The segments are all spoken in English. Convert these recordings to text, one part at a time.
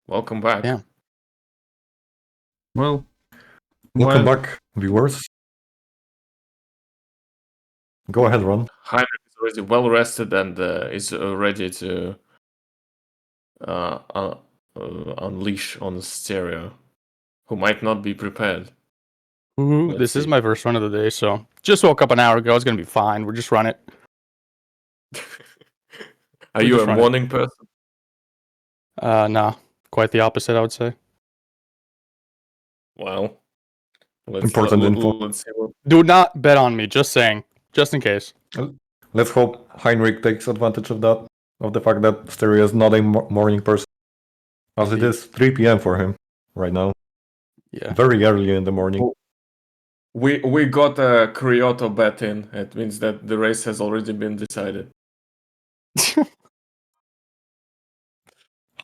welcome back. Yeah. Well, Welcome back, viewers. Go ahead, Ron. Heinrich is already well rested and is ready to unleash on Stereo, who might not be prepared. This is my first run of the day, so just woke up an hour ago. It's gonna be fine. We'll just run it. Are you a morning person? No, quite the opposite, I would say. Well, Important info. Let's see what... Do not bet on me. Just saying, just in case. Let's hope Heinrich takes advantage of that, of the fact that Stereo is not a morning person, as it is 3 p.m. for him right now. Yeah. Very early in the morning. We got a Kyoto bet in. It means that the race has already been decided.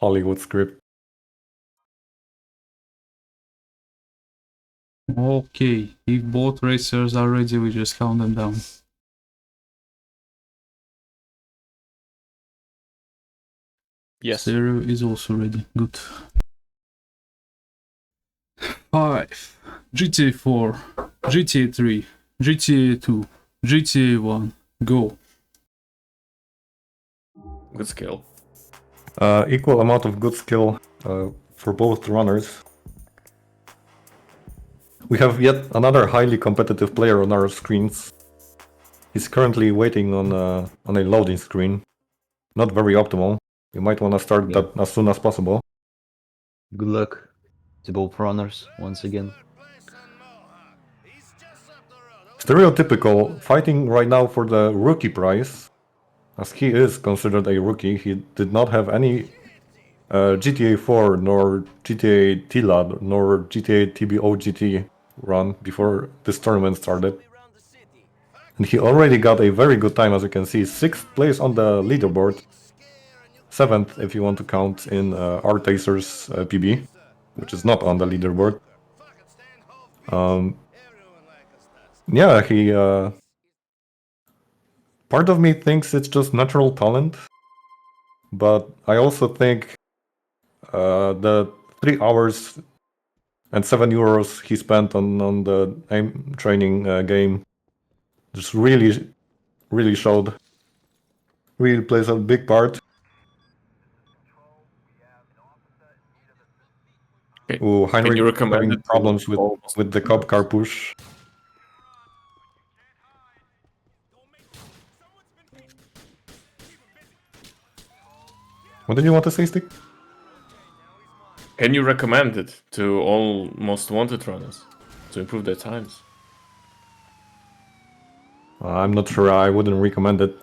Hollywood script. okay. If both racers are ready, we just count them down. Yes. Stereo is also ready. Good. 5, GTA 4, GTA 3, GTA 2, GTA 1, go. Good skill. Equal amount of good skill for both runners. We have yet another highly competitive player on our screens. He's currently waiting on a loading screen. Not very optimal. You might want to start that as soon as possible. Good luck to both runners once again. Stereotypical, fighting right now for the rookie prize. As he is considered a rookie, he did not have any GTA 4 nor GTA TLAD nor GTA TBO GT run before this tournament started. And he already got a very good time, as you can see. 6th place on the leaderboard. 7th if you want to count in R-Tacer's PB, which is not on the leaderboard. Yeah, he... part of me thinks it's just natural talent. But I also think the 3 hours and 7 euros he spent on the aim training game just really showed. Really plays a big part. Ooh, Heinrich having problems with the cop car push. What did you want to say, Stick? Can you recommend it to all most wanted runners to improve their times? I'm not sure. I wouldn't recommend it.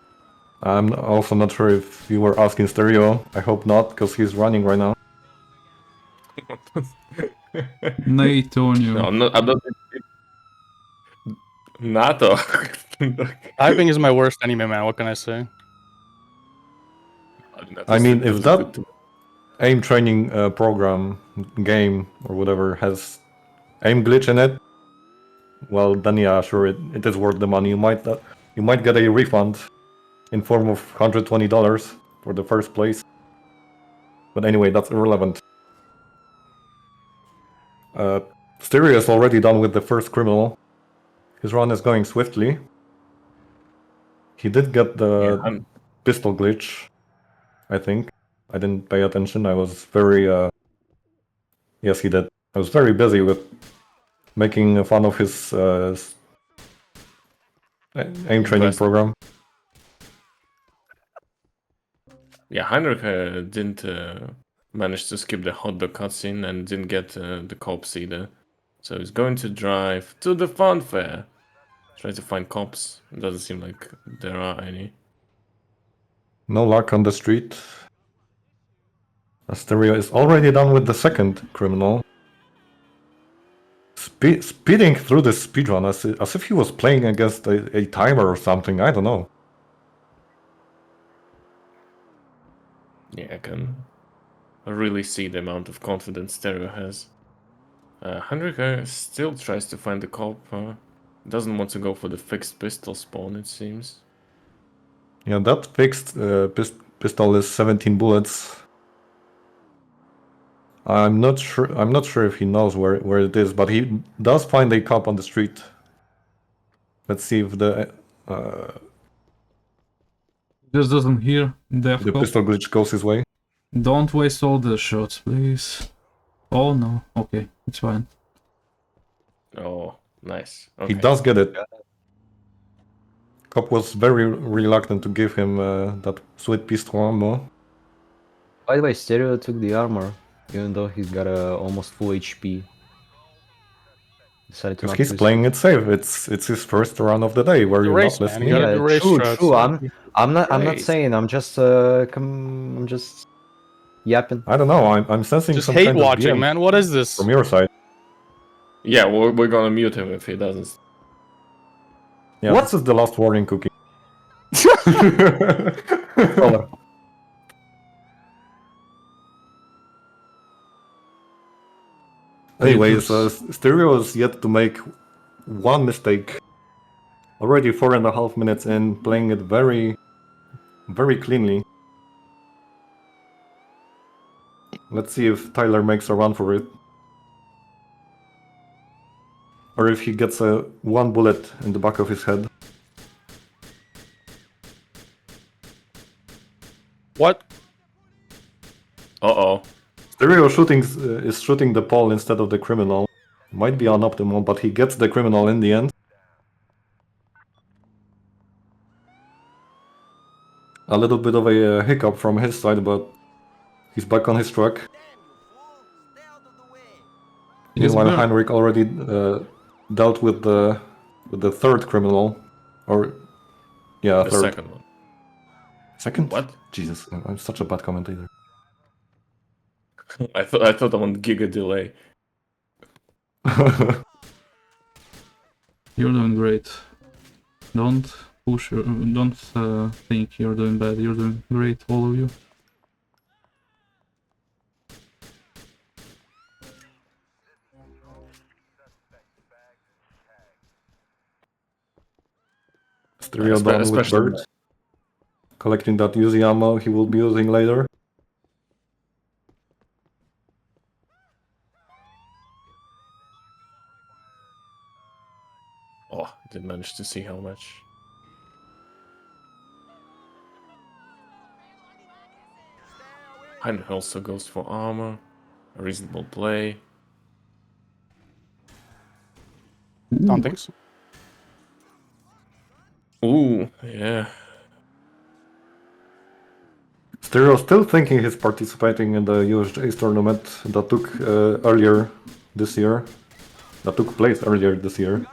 I'm also not sure if you were asking Stereo. I hope not, because he's running right now. Natonio. No, I'm not. NATO. Typing is my worst enemy, man. What can I say? I mean, if that aim training program, game, or whatever has aim glitch in it, well, then yeah, sure, it is worth the money. You might get a refund in form of $120 for the first place. But anyway, that's irrelevant. Stereo is already done with the first criminal. His run is going swiftly. He did get the pistol glitch, I think. I didn't pay attention. I was very... Yes, he did. I was very busy with making fun of his aim training program. Yeah, Heinrich didn't manage to skip the hot dog cutscene and didn't get the cops either. So he's going to drive to the fun fair. Try to find cops. It doesn't seem like there are any. No luck on the street. Asteria is already done with the second criminal. Speeding through the speedrun as if he was playing against a timer or something. I don't know. Yeah, I can really see the amount of confidence Stereo has. Heinrich still tries to find the cop. Doesn't want to go for the fixed pistol spawn, it seems. Yeah, that fixed pistol is 17 bullets. I'm not sure. I'm not sure if he knows where it is, but he does find a cop on the street. Let's see if Just doesn't hear death the cop. pistol glitch goes his way. Don't waste all the shots, please. Oh no. Okay, it's fine. Oh, nice. He Okay. does get it. Cop was very reluctant to give him that sweet pistol ammo. By the way, Stereo took the armor, even though he's got almost full HP. Decided to Because not he's use playing it safe. It's his first run of the day where The you're race, not man. You listening. gotta do race true, strats. true. I'm not Race. saying. I'm just I'm just yapping. I don't know. I'm sensing Just some hate kind of watching, BM man. What is this? from your side. Yeah, we're gonna mute him if he doesn't. Yeah, What? this is the last warning cookie. Over. Anyways, just- Stereo is yet to make one mistake. Already 4.5 minutes in, playing it very, very cleanly. Let's see if Tyler makes a run for it. Or if he gets a one bullet in the back of his head. What? Uh-oh. Stereo shooting is shooting the pole instead of the criminal. Might be unoptimal, but he gets the criminal in the end. A little bit of a hiccup from his side, but he's back on his track. Yes, Meanwhile, Bert. Heinrich already dealt with the third criminal, or yeah, The third. second one. Second? What? Jesus, I'm such a bad commentator. I thought I'm on giga delay. You're doing great. Don't push. Don't think you're doing bad. You're doing great, all of you. Stereo done with Especially Bird. Collecting that Uzi ammo he will be using later. Oh, didn't manage to see how much. Heinrich also goes for armor. A reasonable play. Don't think so. Ooh, yeah. Stereo still thinking he's participating in the USJ's tournament that took earlier this year. That took place earlier this year.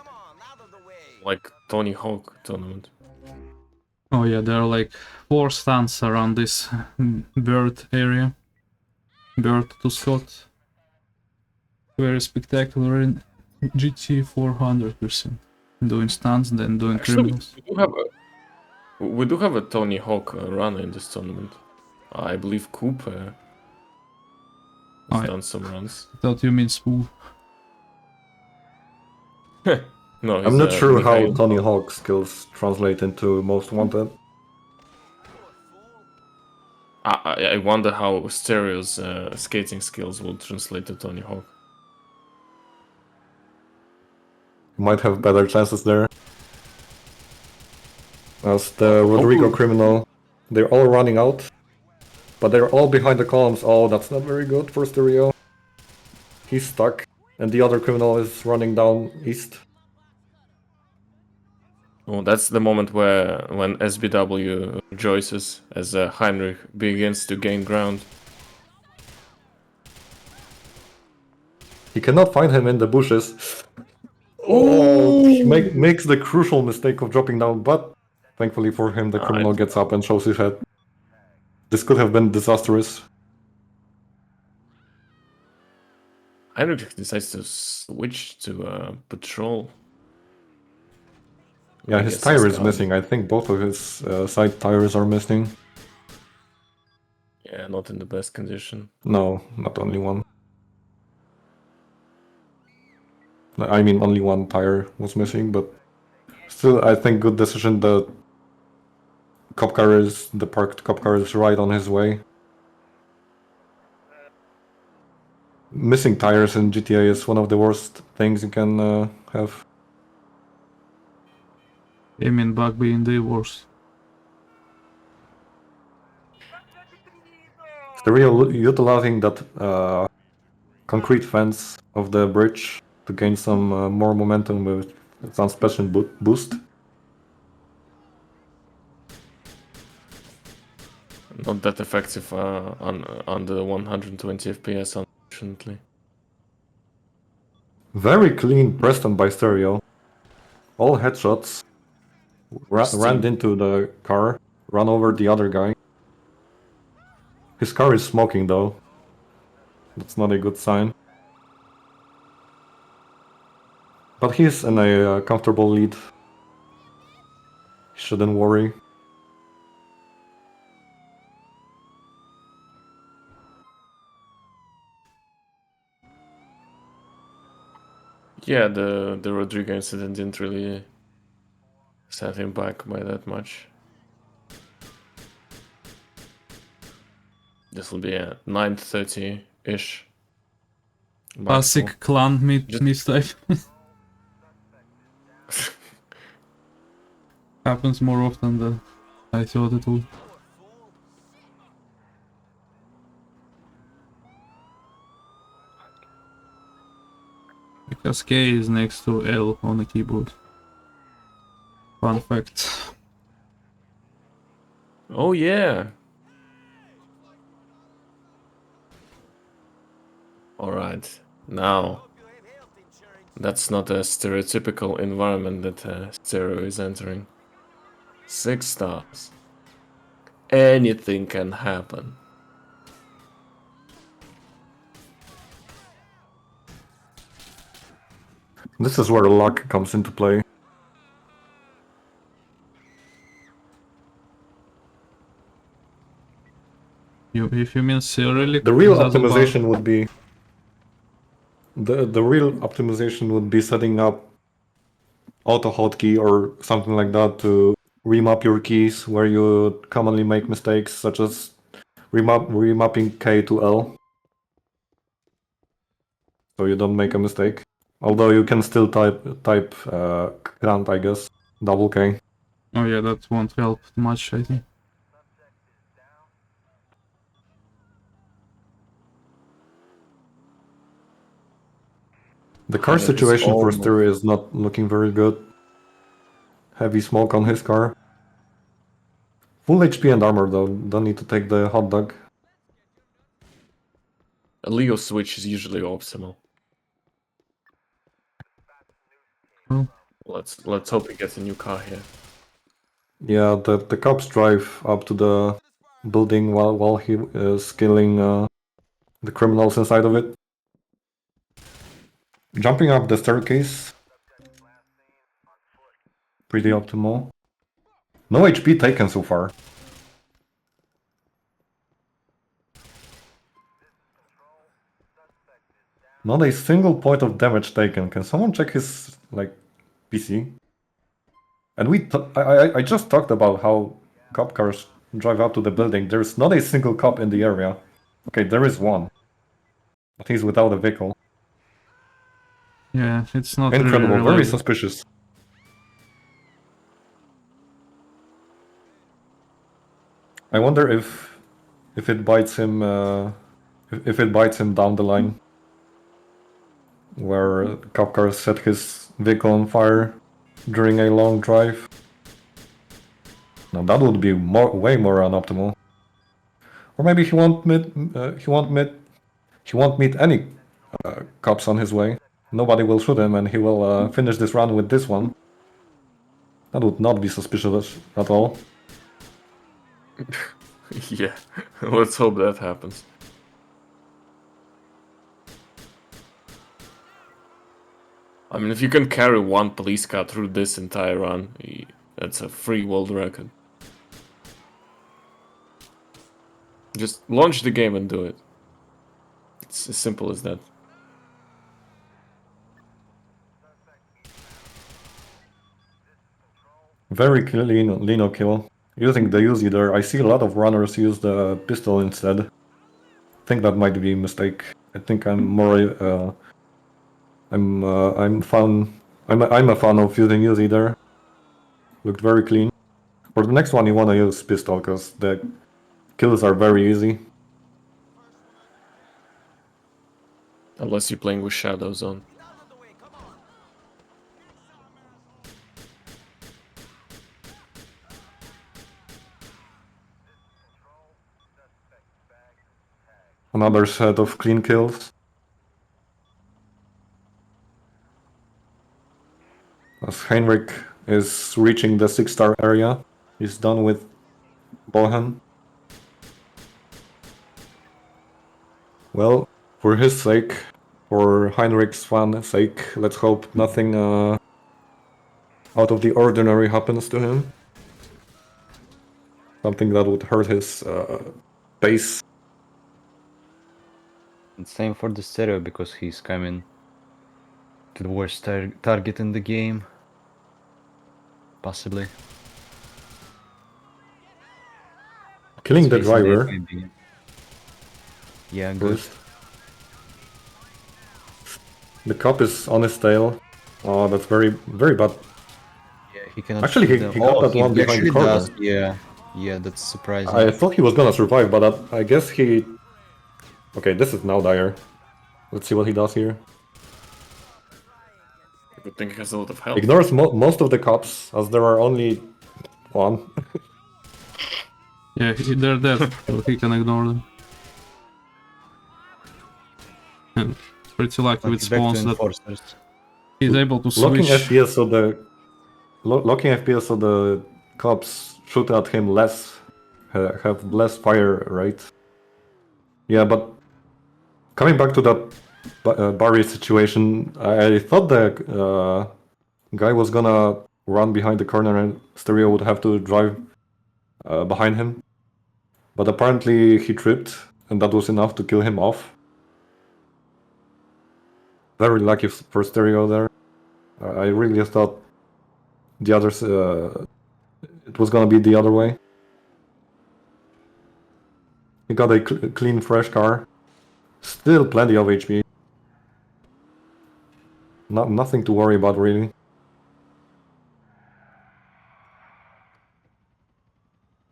Like Tony Hawk tournament. Oh yeah, there are like 4 stands around this bird area. Bird to Scott. Very spectacular in GT 400%. Doing stunts, then doing Actually, criminals. we do have a Tony Hawk run in this tournament. I believe Coop has Oh, yeah. done some runs. I thought you mean Spoo. No, I'm not sure how Mikhail. Tony Hawk skills translate into Most Wanted. I wonder how Stereo's skating skills will translate to Tony Hawk. Might have better chances there. As the Rodrigo criminal, they're all running out. But they're all behind the columns. Oh, that's not very good for Stereo. He's stuck. And the other criminal is running down east. Oh, that's the moment when SBW rejoices as Heinrich begins to gain ground. He cannot find him in the bushes. Oh, he makes the crucial mistake of dropping down, but thankfully for him, the criminal gets up and shows his head. This could have been disastrous. Heinrich decides to switch to patrol. Yeah, I his guess tire he's is gone. missing. I think both of his side tires are missing. Yeah, not in the best condition. No, not only one. I mean, only one tire was missing, but still, I think good decision. The parked cop car is right on his way. Missing tires in GTA is one of the worst things you can have. Aiming bug being the worst. Stereo utilizing that concrete fence of the bridge to gain some more momentum with some special boost. Not that effective on the 120 FPS, unfortunately. Very clean Preston by Stereo. All headshots. Ran into the car, run over the other guy. His car is smoking though. That's not a good sign. But he's in a comfortable lead. Shouldn't worry. Yeah, the Rodrigo incident didn't really set him back by that much. This will be at 9:30-ish. Classic clan mistype. Happens more often than I thought it would. Because K is next to L on the keyboard. Fun fact. Oh yeah. Alright, now that's not a stereotypical environment that Stereo is entering. 6 stars. Anything can happen. This is where luck comes into play. If you mean serially, The real optimization would be the real optimization would be setting up auto hotkey or something like that to remap your keys where you commonly make mistakes, such as remapping K to L, so you don't make a mistake. Although you can still type Grant, I guess, double K. Oh yeah, that won't help much, I think. The car situation for Stereo is not looking very good. Heavy smoke on his car. Full HP and armor though, don't need to take the hot dog. A Leo switch is usually optimal. Oh. Let's hope he gets a new car here. Yeah, the cops drive up to the building while he is killing the criminals inside of it. Jumping up the staircase. Pretty optimal. No HP taken so far. Not a single point of damage taken. Can someone check his PC? And I just talked about how cop cars drive up to the building. There's not a single cop in the area. Okay, there is one, but he's without a vehicle. Yeah, it's not Incredible, really very reliable. suspicious. I wonder if it bites him if it bites him down the line, where cop car set his vehicle on fire during a long drive. Now that would be way more unoptimal. Or maybe he won't meet any cops on his way. Nobody will shoot him, and he will finish this run with this one. That would not be suspicious at all. Yeah, let's hope that happens. I mean, if you can carry one police car through this entire run, that's a free world record. Just launch the game and do it. It's as simple as that. Very Lino kill. Using the Uzi there, I see a lot of runners use the pistol instead. I think that might be a mistake I think I'm more I'm a fan of using Uzi there. Looked very clean. For the next one, you want to use pistol because the kills are very easy. Unless you're playing with shadows on. Another set of clean kills. As Heinrich is reaching the 6-star area, he's done with Bohan. Well, for his sake, for Heinrich's fan's sake, let's hope nothing out of the ordinary happens to him. Something that would hurt his base. And same for the stereo because he's coming to the worst target in the game. Possibly. Killing the Facing the driver FIB. Yeah, good. first. The cop is on his tail. Oh, that's very, very bad. Yeah, he cannot. Actually, shoot he them. got that he one behind the actually corner. does. Yeah, yeah, that's surprising. I thought he was gonna survive, but I guess he... Okay, this is now dire. Let's see what he does here. Good thing he has a lot of health. Ignores most of the cops, as there are only one. Yeah, they're dead, so he can ignore them. And pretty lucky But with he's back to spawns that enforcers. he's able to Locking switch. FPS so the cops shoot at him less, have less fire rate. Yeah, but coming back to that Barry situation, I thought the guy was gonna run behind the corner and Stereo would have to drive behind him. But apparently he tripped, and that was enough to kill him off. Very lucky for Stereo there. I really thought the others, it was gonna be the other way. He got a clean, fresh car. Still plenty of HP. Nothing to worry about, really.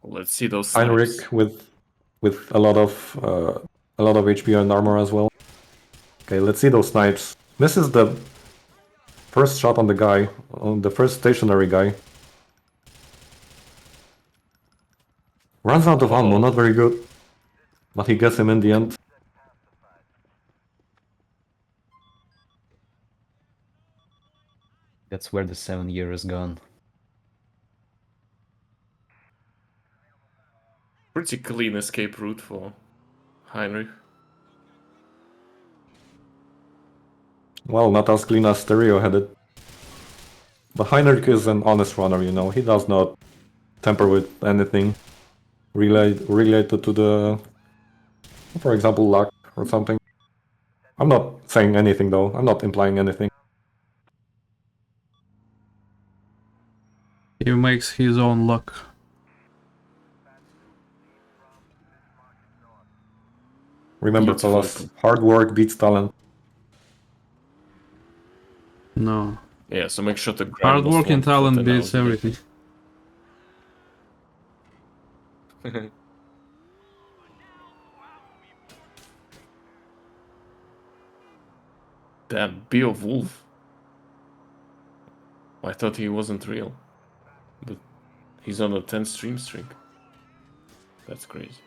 Let's see those Heinrich snipes. with a lot of HP and armor as well. Okay, let's see those snipes. This is the first shot on the guy, on the first stationary guy. Runs out of ammo, not very good. But he gets him in the end. That's where the 7-year is gone. Pretty clean escape route for Heinrich. Well, not as clean as Stereo had it. But Heinrich is an honest runner, you know. He does not tamper with anything related to the, for example, luck or something. I'm not saying anything though. I'm not implying anything. He makes his own luck. Remember, Beautiful. fellas, hard work beats talent. No. Yeah, so make sure to grind Hard most work and wanted talent and beats now- everything. That Beowulf. I thought he wasn't real. But he's on a 10 stream streak. That's crazy.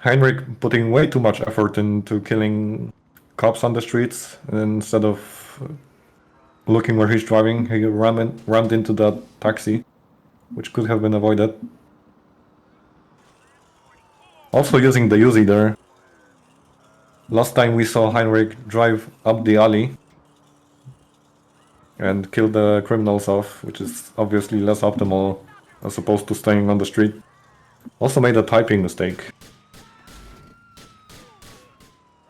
Heinrich putting way too much effort into killing cops on the streets, and instead of looking where he's driving, he rammed into that taxi, which could have been avoided. Also using the Uzi there. Last time we saw Heinrich drive up the alley and kill the criminals off, which is obviously less optimal as opposed to staying on the street. Also made a typing mistake.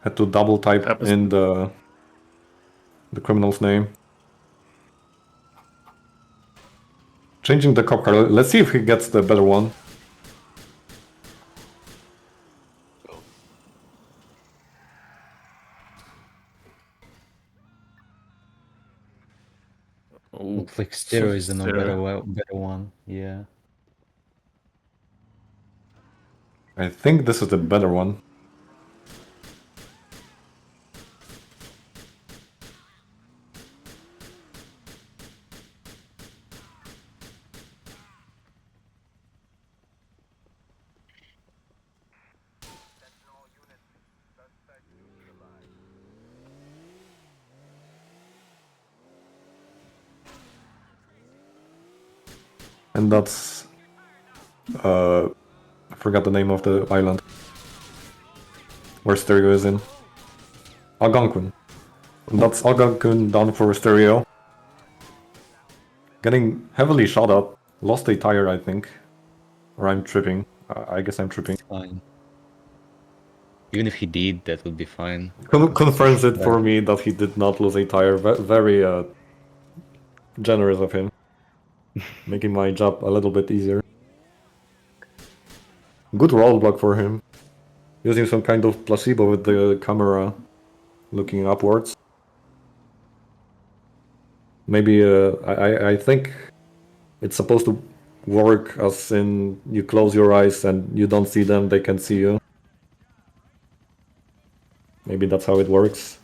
Had to double type Happens. in the criminal's name. Changing the cop car. Let's see if he gets the better one. Oh, Looks like stereo is the no better, Stereo. better one. Yeah. I think this is the better one. And that's... I forgot the name of the island. Where Stereo is in. Algonquin. And that's Algonquin down for Stereo. Getting heavily shot up. Lost a tire, I think. Or I'm tripping. I guess I'm tripping. Fine. Even if he did, that would be fine. Confirms it for me that he did not lose a tire. Very generous of him. Making my job a little bit easier. Good rollback for him. Using some kind of placebo with the camera looking upwards. Maybe I think it's supposed to work as in you close your eyes and you don't see them, they can see you. Maybe that's how it works.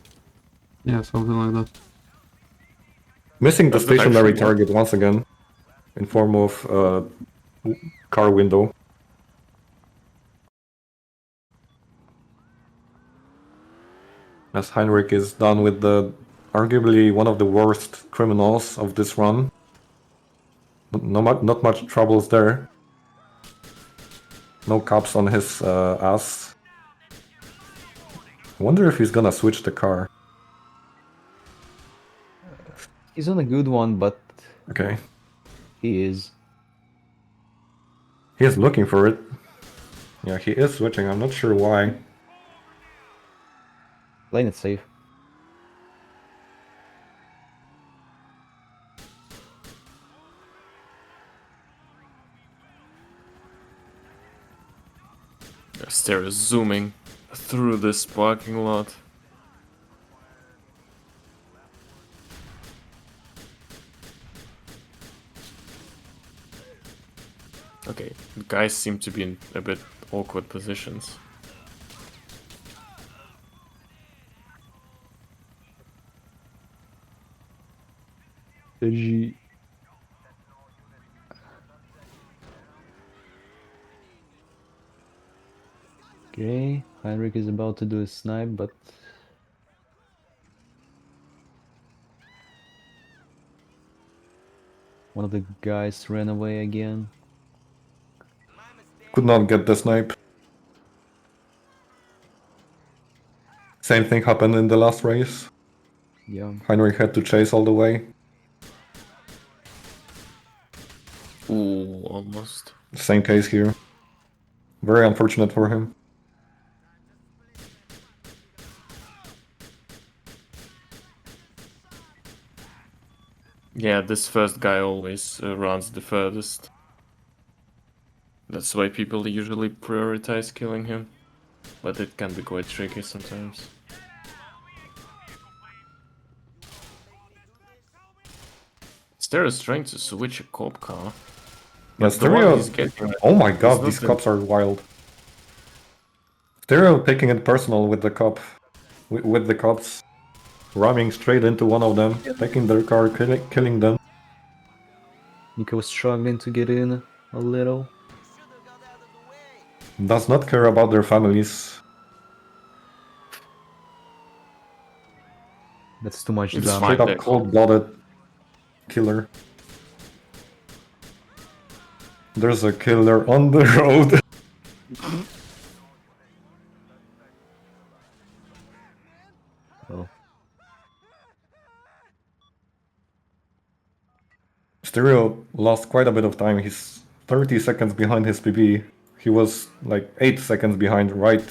Yeah, something like that. Missing the Does that stationary actually work? target once again. In form of car window. As Heinrich is done with the arguably one of the worst criminals of this run. Not much troubles there. No cops on his ass. Wonder if he's gonna switch the car. He's on a good one, but Okay. he is. He is looking for it. Yeah, he is switching. I'm not sure why. Playing it safe. Stereo is zooming through this parking lot. Okay, the guys seem to be in a bit awkward positions. Okay, Heinrich is about to do a snipe, but one of the guys ran away again. Could not get the snipe. Same thing happened in the last race. Yeah. Heinrich had to chase all the way. Ooh, almost. Same case here. Very unfortunate for him. Yeah, this first guy always runs the furthest. That's why people usually prioritize killing him. But it can be quite tricky sometimes. Stereo's trying to switch a cop car. Yeah, But the one Stereo... he's getting... Oh my is god, not these the- cops are wild. Stereo taking it personal with the cop. With the cops. Ramming straight into one of them. Taking their car, killing them. Nico was struggling to get in a little. Does not care about their families. That's too much It's drama. Straight fine. up cold-blooded killer. There's a killer on the road. Oh. Stereo lost quite a bit of time. He's 30 seconds behind his PB. He was like 8 seconds behind right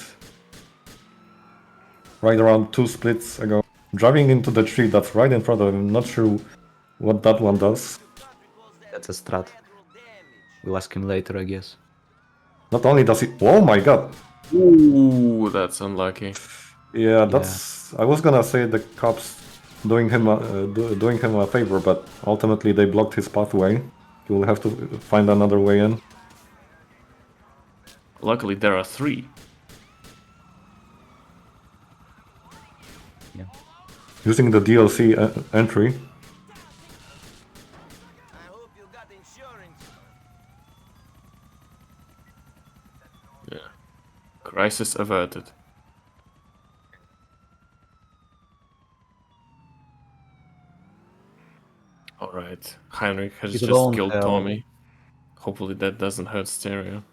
right around 2 splits ago. Driving into the tree that's right in front of him. Not sure what that one does. That's a strat. We'll ask him later, I guess. Not only does he... Oh my god! Ooh, that's unlucky. Yeah, that's... I was gonna say the cops doing him a favor, but ultimately they blocked his pathway. He will have to find another way in. Luckily, there are 3. Yeah. Using the DLC entry. Yeah. Crisis averted. Alright, Heinrich has His just own killed hell. Tommy. Hopefully that doesn't hurt Stereo.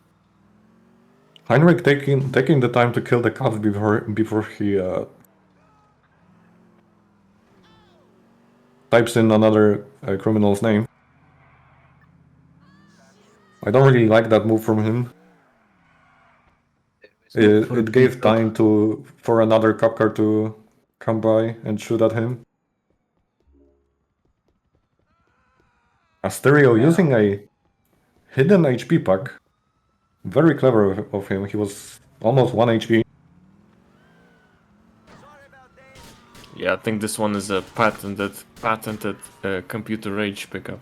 Heinrich taking the time to kill the cops before he types in another criminal's name. I don't really like that move from him. It gave time for another cop car to come by and shoot at him. Asterio using a hidden HP pack. Very clever of him. He was almost 1 HP. Yeah, I think this one is a patented computer rage pickup.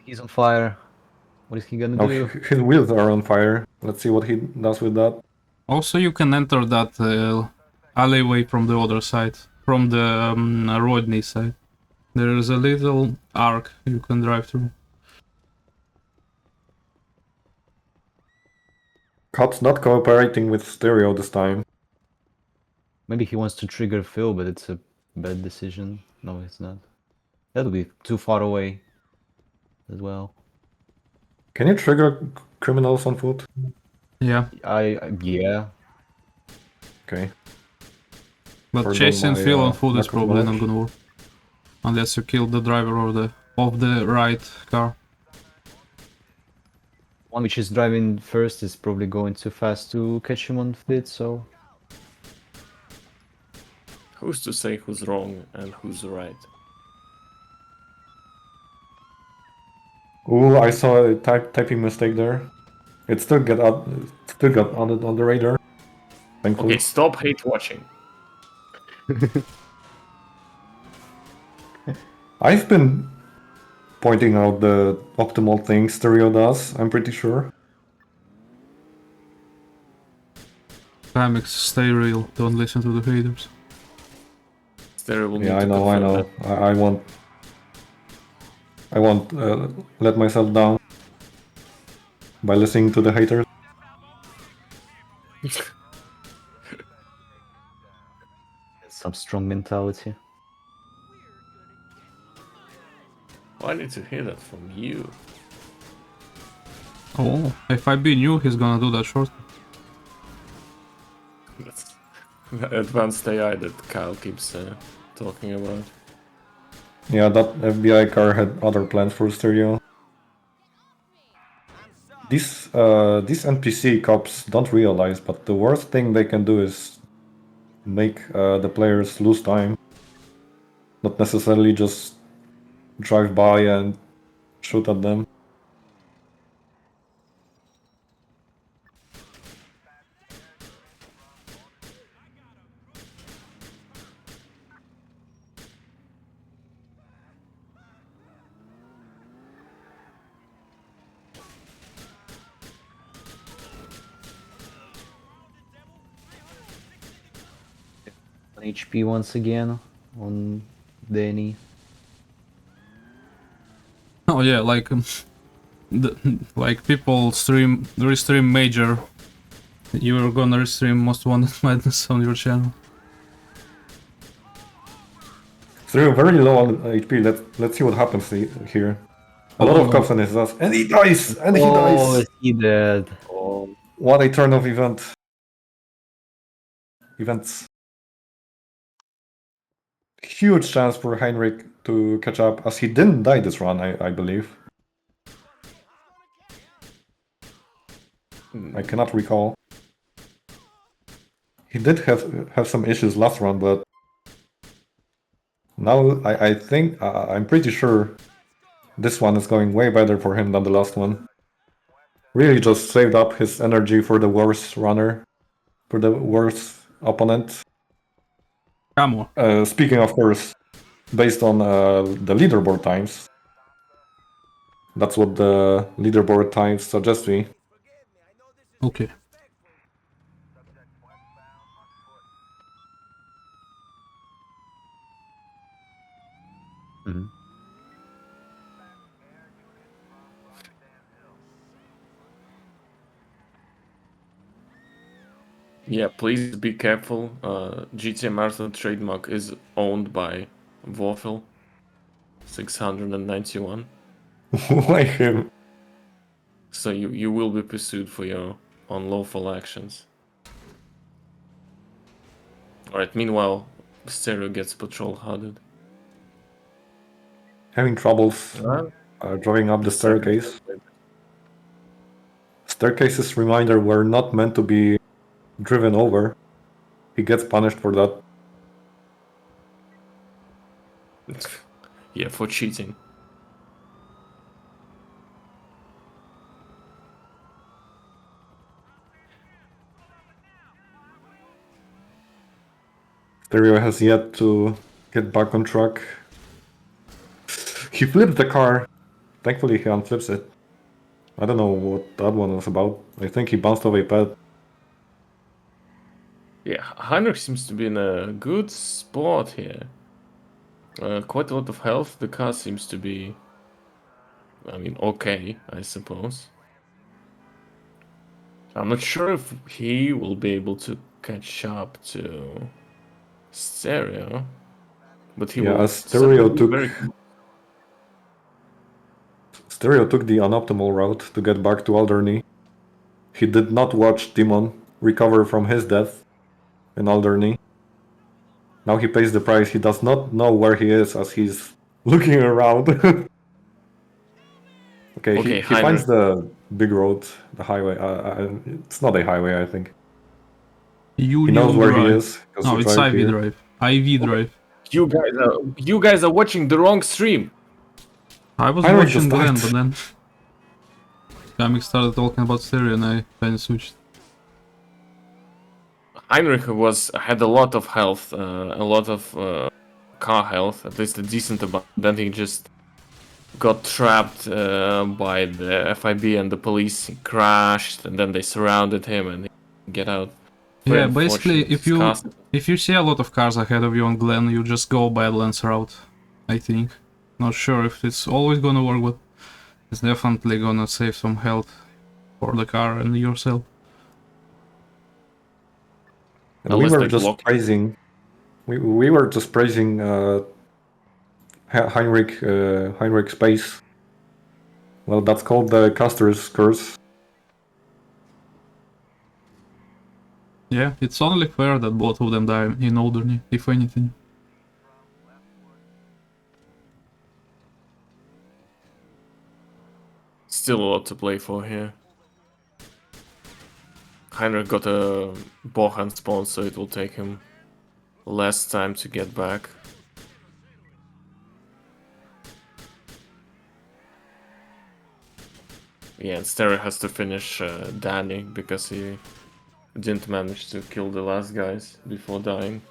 He's on fire. What is he gonna Now do? his wheels are on fire. Let's see what he does with that. Also, you can enter that alleyway from the other side, from the Rodney side. There is a little arc you can drive through. Cops not cooperating with Stereo this time. Maybe he wants to trigger Phil, but it's a bad decision. No, it's not. That'll be too far away as well. Can you trigger criminals on foot? Yeah, Yeah. Okay. but Pardon chasing my, Phil on foot is lack of probably not knowledge. gonna work. Unless you kill the driver of the right car. One which is driving first is probably going too fast to catch him on foot, so... Who's to say who's wrong and who's right? Ooh, I saw a typing mistake there. It still got on the radar. Thankfully. Okay, stop hate watching. I've been pointing out the optimal things Stereo does, I'm pretty sure. Timex, stay real, don't listen to the haters. Stereo will Yeah, need I to know. confirm that. I won't let myself down by listening to the haters. Some strong mentality. Oh, I need to hear that from you. Oh, if I be new, he's gonna do that short. That's the advanced AI that Kyle keeps talking about. Yeah, that FBI car had other plans for Stereo. These NPC cops don't realize, but the worst thing they can do is make the players lose time. Not necessarily just drive by and shoot at them. HP once again on Danny. Oh yeah, like like people restream Major. You're gonna restream Most Wanted Madness on your channel. Stereo very low on HP. Let's see what happens here. A lot of cops on his ass, and he dies. And he dies. He dead. Oh, what a turn of events. Huge chance for Heinrich to catch up, as he didn't die this run, I believe. I cannot recall. He did have some issues last round, but now I think I'm pretty sure this one is going way better for him than the last one. Really just saved up his energy for the worst runner, for the worst opponent. Come on. Speaking, of course, based on the leaderboard times. That's what the leaderboard times suggest me. Okay. Mhm. Yeah, please be careful. GTA Marathon trademark is owned by Warfel 691. Why him? So you will be pursued for your unlawful actions. Alright, meanwhile, Stereo gets patrol hearted. Having troubles driving up the Stereo staircase. gets played. Staircases, reminder, were not meant to be driven over. He gets punished for that. Yeah, for cheating. Stereo has yet to get back on track. He flipped the car. Thankfully, he unflips it. I don't know what that one was about. I think he bounced off a pad. Yeah, Heinrich seems to be in a good spot here. Quite a lot of health. The car seems to be, I mean, okay, I suppose. I'm not sure if he will be able to catch up to Stereo, but he Yeah, will as Stereo certainly be took very. the unoptimal route to get back to Alderney. He did not watch Timon recover from his death in Alderney. Now he pays the price. He does not know where he is as he's looking around. Okay, Okay, he finds Heinrich. the big road, the highway. It's not a highway, I think. Union He knows where he Drive. is. 'Cause No, he it's drive IV here. Drive. IV Drive. You guys are watching the wrong stream. I was Heinrich watching just Glenn, died. but then Comic started talking about Stereo and I kind of switched. Heinrich had a lot of health, a lot of car health, at least a decent amount. Then he just got trapped by the FIB and the police. He crashed, and then they surrounded him and he couldn't get out. Very Yeah, basically, unfortunate. His car- if you see a lot of cars ahead of you on Glen, you just go Badlands route. I think. Not sure if it's always gonna work, but it's definitely gonna save some health for the car and yourself. And we Unless were they just block. praising. We were just praising Heinrich Space. Well, that's called the Caster's curse. Yeah, it's only fair that both of them die in Alderney, if anything. Still a lot to play for here. Heinrich got a Bohan spawn, so it will take him less time to get back. Yeah, and Stereo has to finish Danny because he didn't manage to kill the last guys before dying.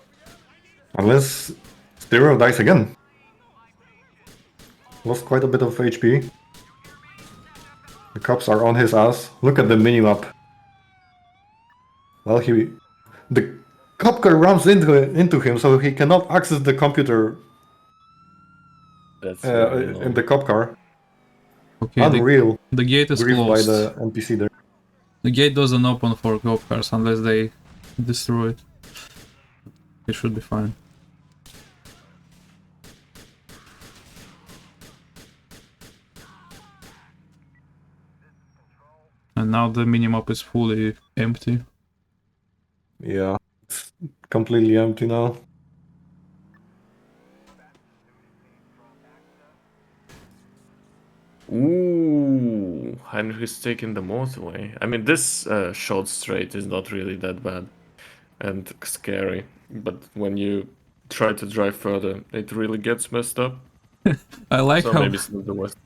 Unless Stereo dies again. Lost quite a bit of HP. The cops are on his ass. Look at the minimap. Well, the cop car runs into him, so he cannot access the computer That's very in annoying. the cop car. Okay, Unreal. the gate is Grief by closed. the NPC there. The gate doesn't open for cop cars unless they destroy it. It should be fine. And now the minimap is fully empty. Yeah, it's completely empty now. Ooh, Heinrich is taking the motorway. I mean, this short straight is not really that bad. and scary. But when you try to drive further, it really gets messed up. I like So how maybe it's not the worst.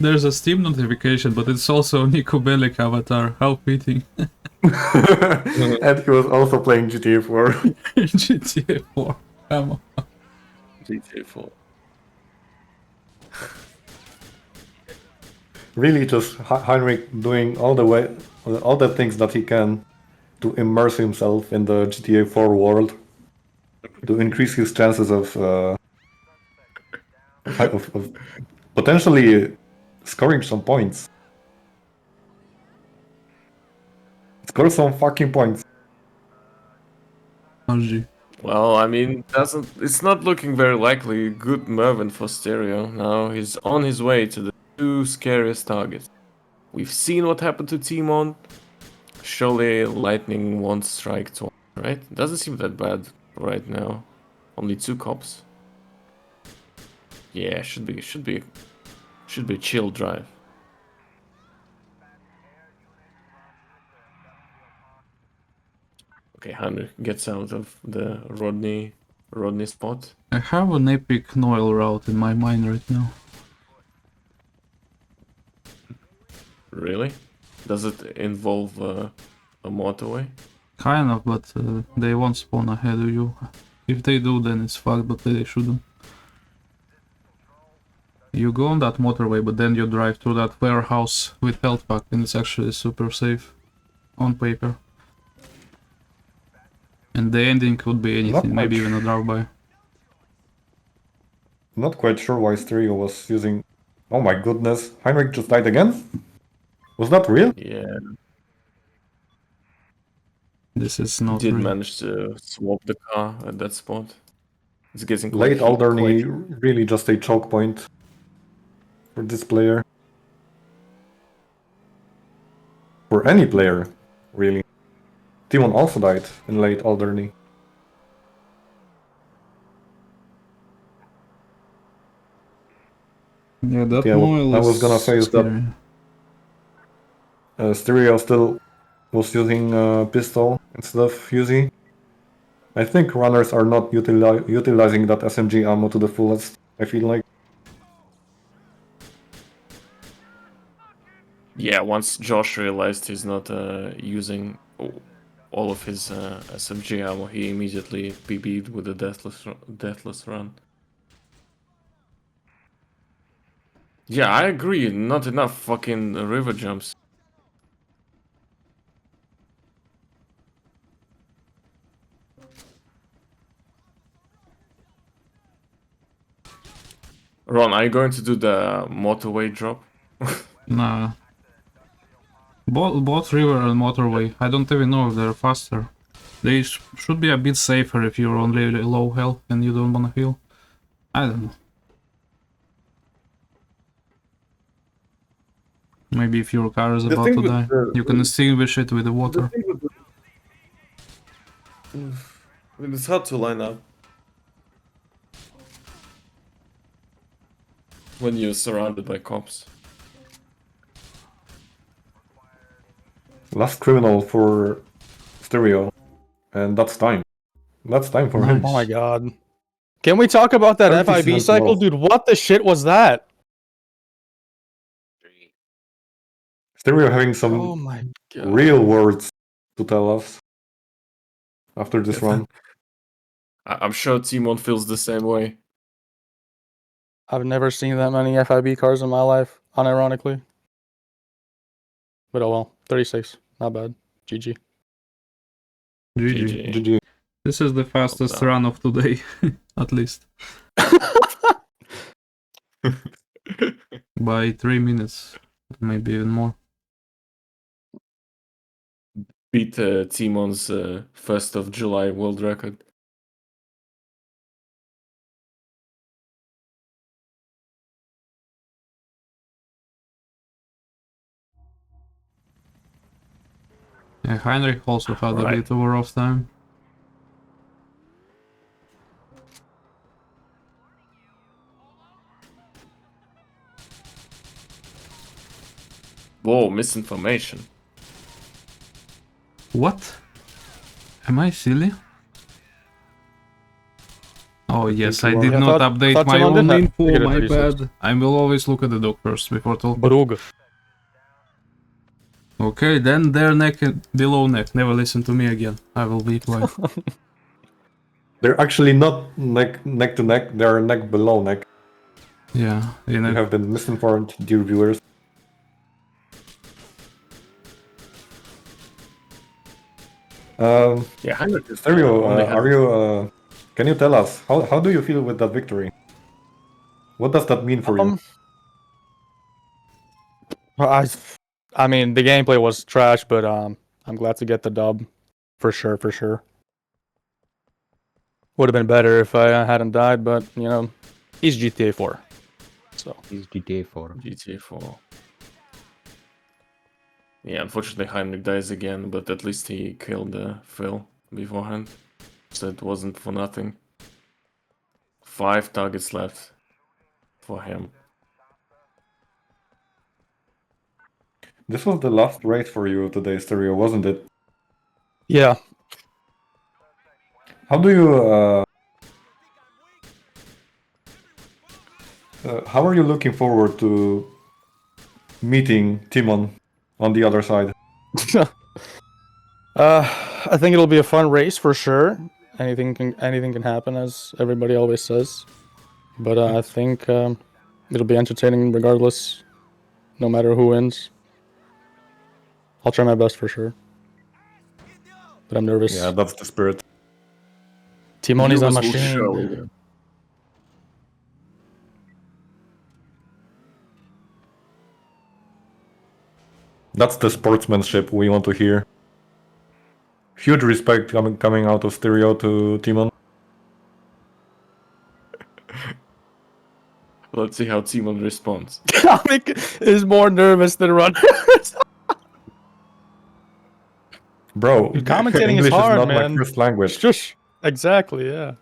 there's a Steam notification, but it's also Nico Bellic avatar. How fitting. And he was also playing GTA 4. GTA 4. Come on. GTA 4. Really, just Heinrich doing all the things that he can to immerse himself in the GTA 4 world, to increase his chances of potentially scoring some points. Score some fucking points. RG. Well, I mean, it's not looking very likely. Good Mervin for stereo. Now he's on his way to the 2 scariest targets. We've seen what happened to Timon. Surely lightning won't strike twice, right? Doesn't seem that bad right now. Only 2 cops. Yeah, should be a chill drive. Okay, Heinrich gets out of the Rodney spot. I have an epic Noel route in my mind right now. Really? Does it involve a motorway? Kind of, but they won't spawn ahead of you. If they do, then it's fucked, but they shouldn't. You go on that motorway, but then you drive through that warehouse with health pack, and it's actually super safe. On paper. And the ending could be anything, maybe even a drive-by. Not quite sure why Stereo was using... Oh my goodness, Heinrich just died again? Was that real? Yeah, This is not did real. manage to swap the car at that spot. It's getting Late Alderney, quite... really just a choke point for this player. For any player, really. Timon also died in late Alderney. Yeah, that Yeah, Noel I is was gonna say is that scary. Stereo still was using pistol instead of Uzi. I think runners are not utilizing that SMG ammo to the fullest, I feel like. Yeah, once Josh realized he's not using all of his SMG ammo, he immediately PB'd with a deathless run. Yeah, I agree. Not enough fucking river jumps. Ron, are you going to do the motorway drop? Nah. Both river and motorway. I don't even know if they're faster. They should be a bit safer if you're on really low health and you don't wanna heal. I don't know. Maybe if your car is The about thing to with die, the- you can extinguish it with the water. I mean, it's hard to line up when you're surrounded by cops. Last criminal for Stereo. And that's time. That's time for him. Nice. Oh my god. Can we talk about that 30 FIB cents cycle? lost. Dude, what the shit was that? Stereo having some Oh my god. real words to tell us after this run. I'm sure Timon feels the same way. I've never seen that many FIB cars in my life, unironically. But oh well, 36. Not bad. GG. GG. GG. This is the fastest Well run of today, at least. By 3 minutes. Maybe even more. Beat Timon's 1st of July world record. Yeah, Heinrich also had a Right. bit of a rough time. Whoa, misinformation. What? Am I silly? Oh yes, I you did are. not I update thought my Timon did own have- info, get a my 36. bad. I will always look at the dock first before talking. Brug. Okay, then their neck and below neck. Never listen to me again. I will be quiet. They're actually not neck to neck, they're neck below neck. Yeah, you You know. have been misinformed, dear viewers. Yeah, Heinrich is Stereo, only has are you? Can you tell us how do you feel with that victory? What does that mean for you? I mean, the gameplay was trash, but I'm glad to get the dub, for sure, for sure. Would have been better if I hadn't died, but you know, he's GTA 4, so He's GTA 4. GTA 4. Yeah, unfortunately Heinrich dies again, but at least he killed Phil beforehand, so it wasn't for nothing. 5 targets left for him. This was the last race for you today, Stereo, wasn't it? yeah. How do you? How are you looking forward to meeting Timon on the other side? I think it'll be a fun race for sure. Anything can happen, as everybody always says. But I think it'll be entertaining regardless, no matter who wins. I'll try my best for sure. But I'm nervous. Yeah, that's the spirit. Timoni's a Viewers will machine. show you. That's the sportsmanship we want to hear. Huge respect coming out of Stereo to Timon. Let's see how Timon responds. Comic is more nervous than Runner. Bro, Commentating English is hard, not man. my first language. Shush. Exactly, yeah.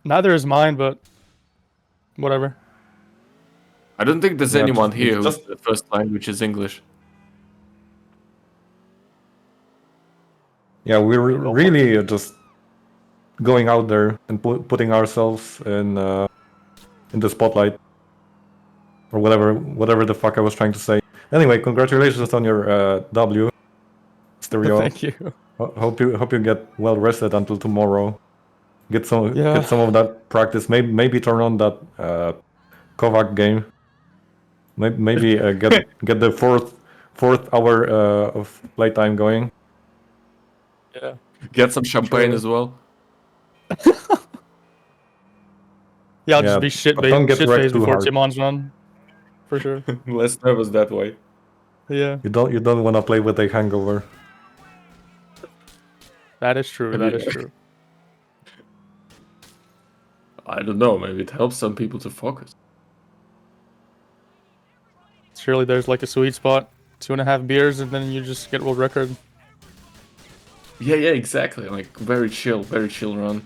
Neither is mine, but whatever. I don't think there's Yeah, anyone just- here just- whose first language is English. Yeah, we're really just going out there and putting ourselves in the spotlight, or whatever the fuck I was trying to say. Anyway, congratulations on your W, Stereo. Thank you. Hope you get well rested until tomorrow. Get some of that practice. Maybe turn on that Kovac game. Maybe get the fourth hour of playtime going. Yeah. Get some champagne True. as well. Yeah, I'll Yeah, just be shit but don't get shit wrecked faced too before hard. Timon's run. For sure. Less nervous that way. Yeah. You don't want to play with a hangover. That is true. That is true. I don't know, maybe it helps some people to focus. Surely there's like a sweet spot. 2.5 beers and then you just get world record. Yeah, exactly. Like very chill run.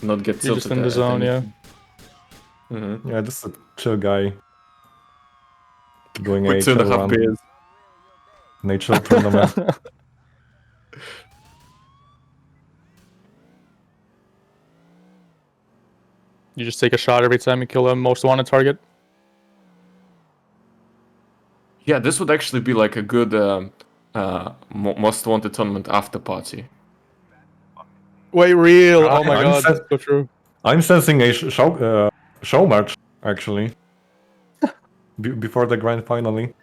Not get You're tilted just in the at zone, yeah. anything. Mm-hmm. Yeah, just a chill guy doing With a chill 2.5 run beers. in a chill tournament. You just take a shot every time you kill a most wanted target. Yeah, this would actually be like a good most wanted tournament after party. Wait, real. Oh my I'm god, sen- that's so true. I'm sensing a show match actually. Before the grand finale.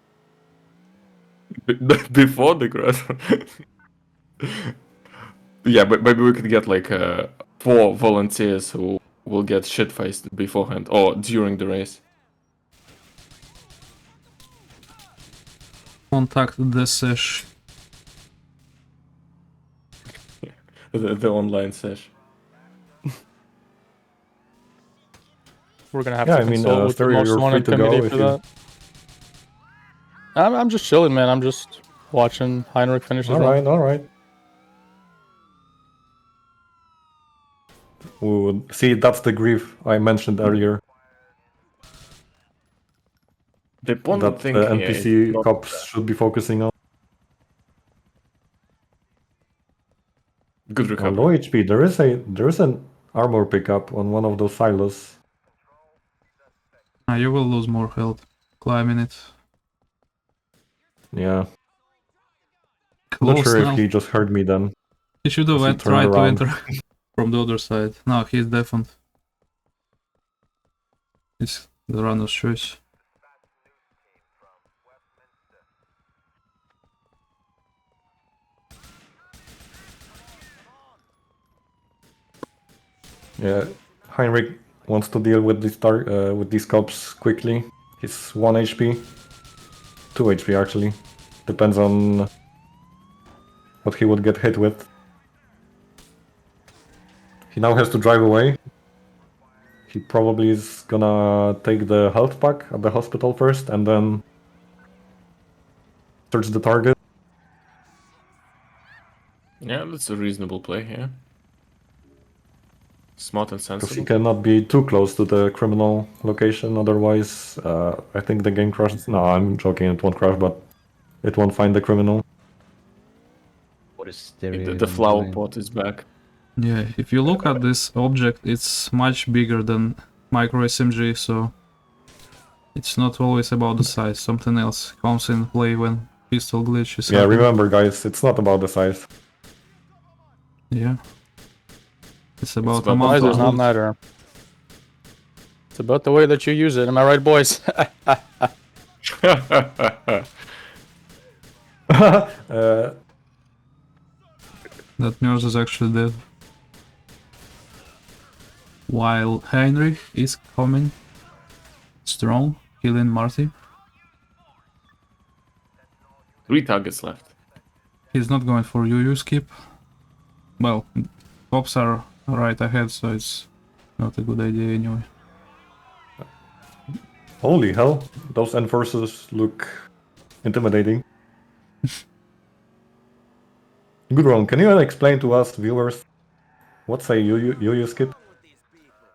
Before the grand. Yeah, but maybe we could get like 4 volunteers who will get shit-faced beforehand or during the race. Contact the sesh. The online sesh. We're gonna have Yeah, to I mean, consult with the Stereo, most you're free wanted to go committee if for you- that. I'm just chilling, man. I'm just watching Heinrich finish his run. All right. Ooh, see, that's the grief I mentioned earlier. The important That thing the here is NPC not- cops should be focusing on. Good Oh, recovery. low HP. There is an armor pickup on one of those silos. You will lose more health climbing it. Yeah. Not Close sure if now. he just heard me then. He should have As he tried turned to around. enter from the other side. No, he's deafened. It's the runner's choice. Yeah, Heinrich wants to deal with with these cops quickly. He's 1 HP, 2 HP actually. Depends on what he would get hit with. He now has to drive away. He probably is gonna take the health pack at the hospital first and then search the target. Yeah, that's a reasonable play here. Smart and Because he sensible. cannot be too close to the criminal location, otherwise I think the game crashes. No, I'm joking, it won't crash, but it won't find the criminal. What is stereo The even flower doing? pot is back. Yeah, if you look at this object, it's much bigger than micro SMG, so it's not always about the size. Something else comes in play when pistol glitches Yeah, happen. remember guys, it's not about the size. Yeah. It's about about amount Size of does not bullets. matter. It's about the way that you use it. Am I right, boys? That nurse is actually dead. While Heinrich is coming strong, killing Marty. 3 targets left. He's not going for UU skip. Well, cops are right ahead, so it's not a good idea anyway. Holy hell, those enforcers look intimidating. Good one, can you explain to us viewers what's a you skip?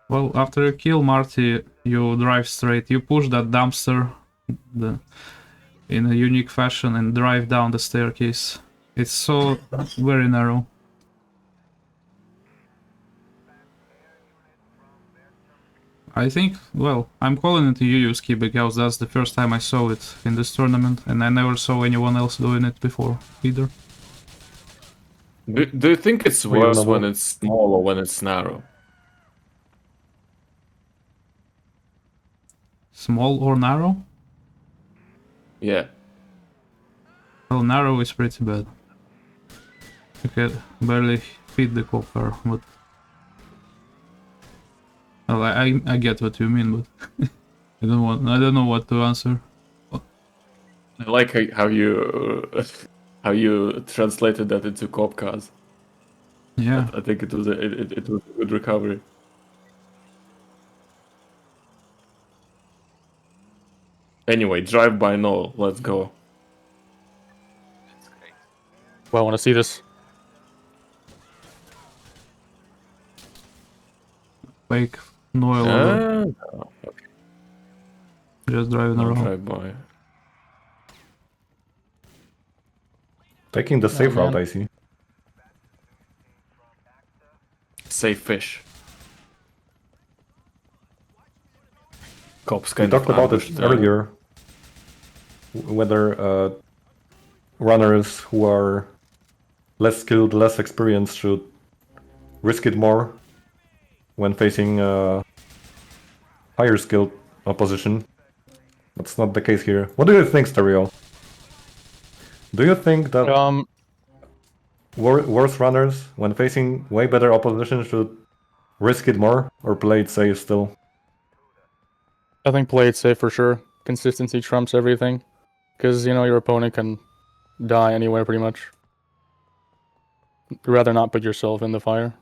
Well, after you kill Marty, you drive straight. You push that dumpster in a unique fashion and drive down the staircase. It's so very narrow. I think, well, I'm calling it a UU skip because that's the first time I saw it in this tournament, and I never saw anyone else doing it before either. Do you think it's worse Reasonable. when it's small or when it's narrow? Small or narrow? Yeah. Well, narrow is pretty bad. You can barely fit the cop car, but... Well, I get what you mean, but I don't know what to answer. I like how you how you translated that into cop cars. Yeah, I think it was it was a good recovery. Anyway, drive by no, let's go. Well, I want to see this. fake Noel alert. Just driving No around. drive by. Taking the safe man. route, I see. Safe fish. Cops We kind of talked about it ambushed, earlier, whether runners who are less skilled, less experienced should risk it more when facing higher skilled opposition. That's not the case here. What do you think, Stereo? Do you think that worse runners, when facing way better opposition, should risk it more or play it safe still? I think play it safe for sure. Consistency trumps everything. Because, you know, your opponent can die anywhere pretty much. You'd rather not put yourself in the fire.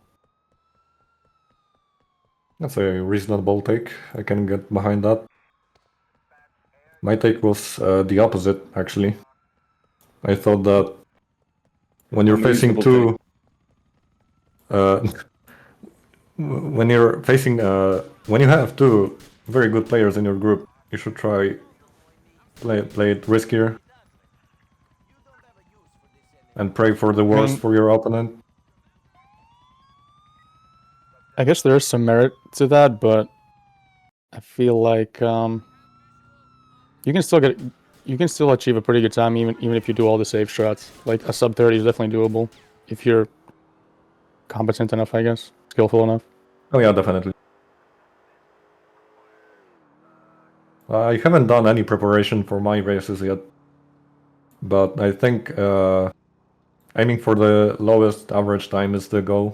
That's a reasonable take. I can get behind that. My take was the opposite, actually. I thought that when you're facing Unreasonable when you're facing when you have two very good players in your group, you should try play it riskier and pray for the worst for your opponent. I guess there is some merit to that, but I feel like you can still achieve a pretty good time even if you do all the safe strats. Like a sub 30 is definitely doable if you're competent enough, I guess, skillful enough. Oh yeah, definitely. I haven't done any preparation for my races yet, but I think aiming for the lowest average time is the go-to.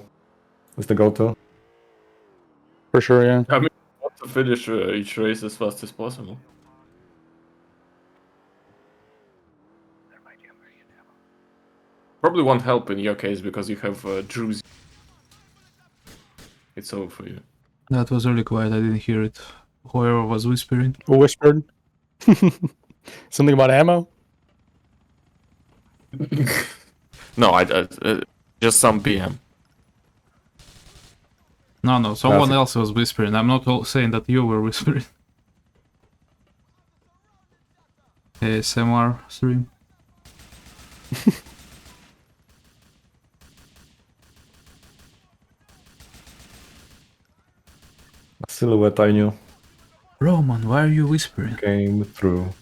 For sure, yeah. I mean, I want to finish each race as fast as possible. Probably won't help in your case because you have Druzy. It's over for you. That was really quiet. I didn't hear it. Whoever was whispering. Who whispered? Something about ammo? No, just some PM. No, someone Classic. else was whispering. I'm not saying that you were whispering. ASMR stream. Silhouette I knew Roman, why are you whispering? came through.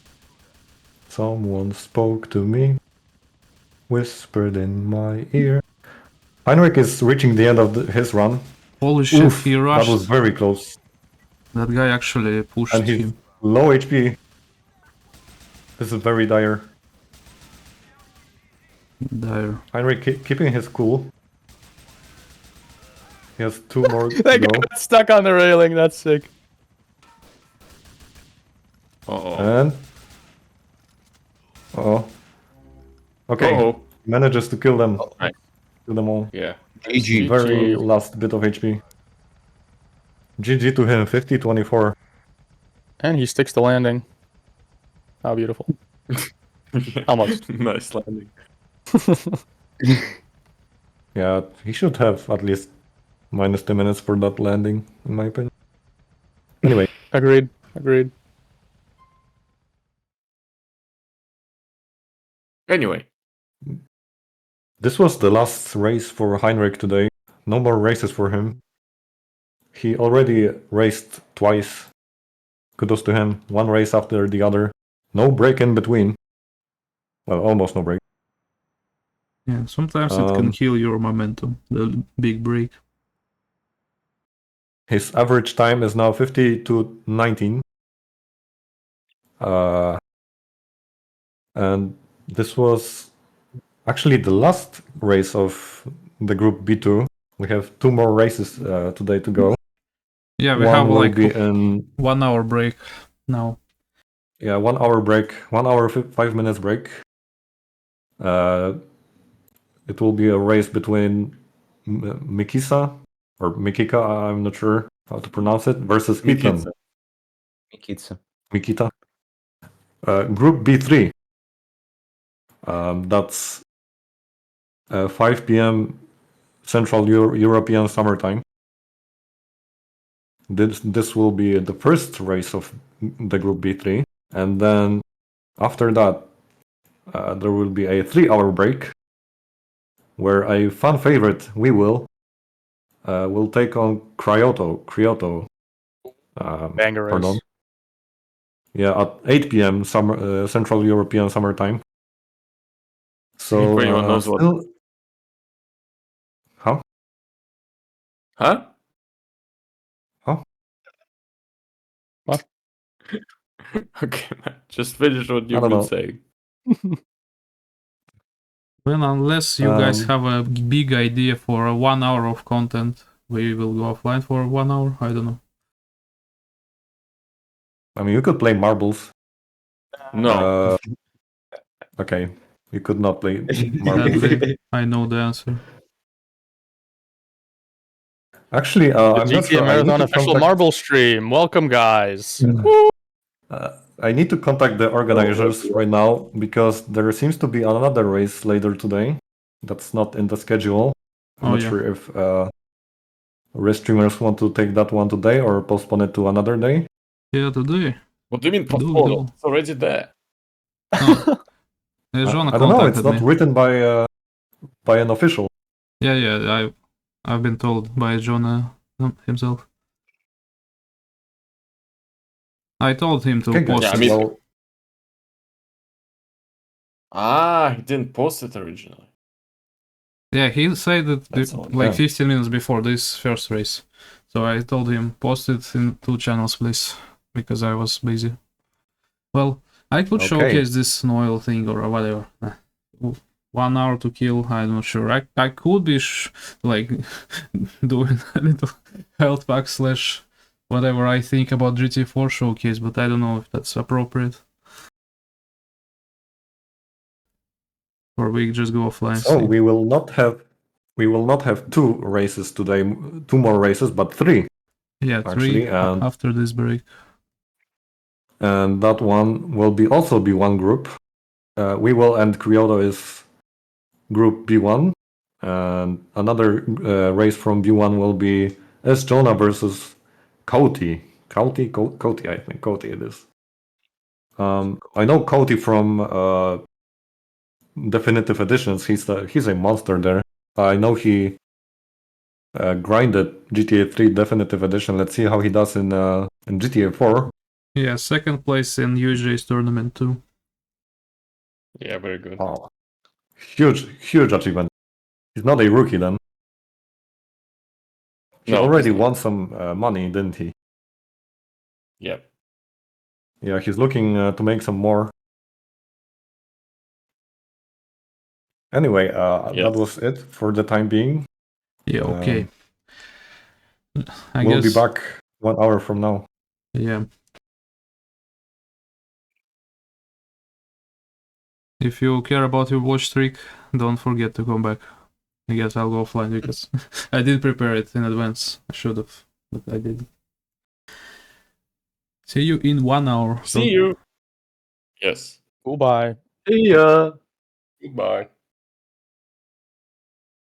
Someone spoke to me, whispered in my ear. Heinrich is reaching the end of his run. Holy shit, Oof, he rushed. that was very close. That guy actually pushed And he's him. low HP. This is very dire. Dire. Heinrich keeping his cool. He has 2 more to That guy go. got stuck on the railing. That's sick. Uh-oh. And... Uh-oh. Okay, Uh-oh. manages to kill them. Nice. Kill them all. Yeah. GG. Very last bit of HP. GG to him, 50-24. And he sticks the landing. How beautiful. Almost. Nice landing. Yeah, he should have at least minus 2 minutes for that landing, in my opinion. Anyway, Agreed. Anyway. this was the last race for Heinrich today. No more races for him. He already raced twice. Kudos to him. 1 race after the other. No break in between. Well, almost no break. Yeah, sometimes it can kill your momentum. The big break. His average time is now 50-19. And this was actually the last race of the group B2. We have 2 more races today to go. Yeah, we One have will like be in 1 hour break now. yeah 1 hour break, 1 hour 5 minutes break. It will be a race between Mikisa or Mikika, I'm not sure how to pronounce it, versus Ethan. Mikitsa. Mikitsa. Mikita. Group B3. That's 5 p.m. Central European summertime. This will be the first race of the Group B3, and then after that there will be a 3-hour break where a fan favorite, will take on Kyoto. Banger race. Pardon. Yeah, at 8 p.m. Central European summertime. So If anyone knows what. still... Huh? Huh? Huh? What? Okay, man. Just finish what I you've don't been know. saying. Well, unless you guys have a big idea for 1 hour of content, we will go offline for 1 hour. I don't know. I mean, you could play marbles. No. Okay, you could not play marbles. Sadly, I know the answer. Actually, The I'm not GTA sure. I need Marathon to official contact- marble stream. Welcome, guys. I need to contact the organizers right now because there seems to be another race later today that's not in the schedule. I'm Oh, not yeah. sure if race streamers want to take that one today or postpone it to another day. Yeah, today. What do you mean Do it postpone? all. It's already there. No. Jonah I don't know. It's contacted not me. written by an official. Yeah, I've been told by Jonah himself. I told him to Okay, guys. post Yeah, I it. mean- Well, He didn't post it originally. Yeah, he said that That's all. like Yeah. 15 minutes before this first race. So I told him, post it in 2 channels, please, because I was busy. Well, I could Okay. showcase this Noel thing or whatever. 1 hour to kill, I'm not sure. I could be like doing a little health pack slash whatever I think about GT4 showcase, but I don't know if that's appropriate. Or we just go offline. so see. we will not have 2 races today, 2 more races, but 3. Yeah, 3 actually, and- after this break. And that one will also be one group. We will end Kyoto is group B1, and another race from B1 will be Jonah versus Coty. Coty, I think Coty it is. I know Coty from Definitive Editions. He's a monster there. I know he grinded GTA 3 Definitive Edition. Let's see how he does in GTA 4. Yeah, second place in UJ's tournament too. Yeah, very good. Wow. Huge achievement. He's not a rookie then. He No, already he's not. won some money, didn't he? Yep. Yeah, he's looking to make some more. Anyway, Yes. that was it for the time being. Yeah, okay. I We'll guess. be back 1 hour from now. Yeah. If you care about your watch streak, don't forget to come back. I guess I'll go offline because I did prepare it in advance. I should have, but I didn't. See you in 1 hour. See you. Yes. Goodbye. See ya! Goodbye.